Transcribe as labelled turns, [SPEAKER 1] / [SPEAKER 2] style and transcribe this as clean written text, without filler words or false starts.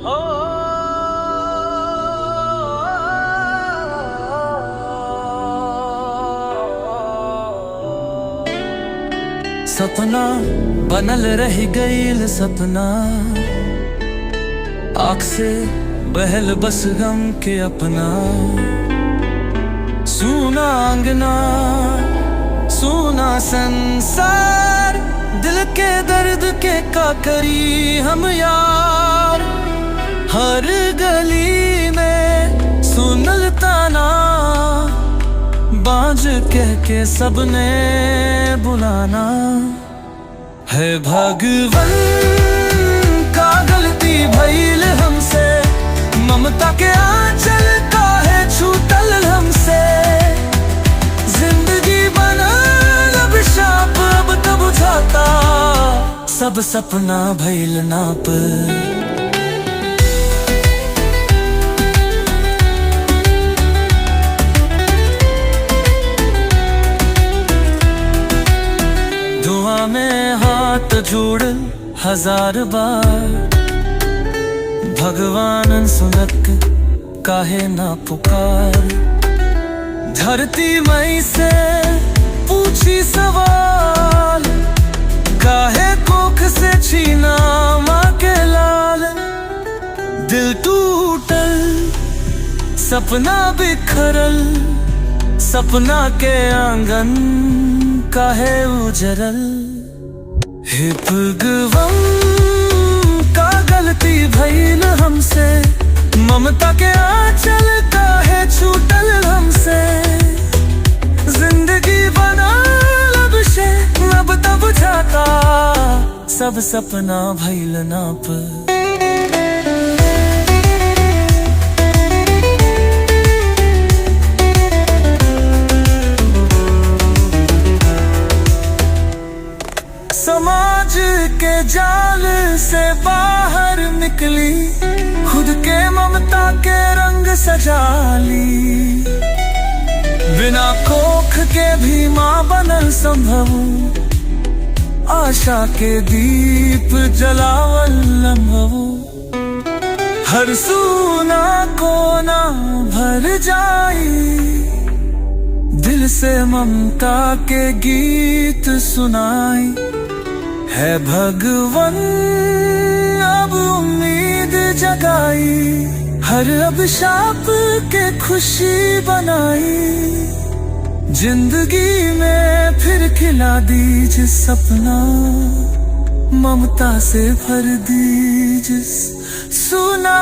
[SPEAKER 1] हो सपना बनल रह गईल सपना, आँख से बहल बस गम के अपना। सूना अंगना सूना संसार, दिल के दर्द के का करी हम यार। हर गली में सुनल ताना, बाज कह के सबने बुलाना। है भगवन का गलती भइल हमसे, ममता के आंचल का है छूटल हमसे। जिंदगी बनल अभिशाप, अब तो बुझाता सब सपना भइल नाप। दुआ में हाथ जोड़ल हजार बार, भगवान सुनक काहे ना पुकार। धरती मई से पूछी सवाल, काहे कोख से छीना माँ के लाल। दिल टूटल सपना बिखरल, सपना के आंगन काहे उजरल। हे भगवन का गलती भइल हमसे, ममता के आंचल काहे छूटल हमसे। जिंदगी बनल अभिषेक, अब तो बुझाता सब सपना भइल नाप। समाज के जाल से बाहर निकली, खुद के ममता के रंग सजाली। बिना कोख के भी माँ बनल संभव, आशा के दीप जलावल लम्हव। हर सूना कोना भर जाई, दिल से ममता के गीत सुनाई। है भगवन अब उम्मीद जगाई, हर अभिशाप के खुशी बनाई। जिंदगी में फिर खिला दीजिए सपना, ममता से भर दीजिए सुना।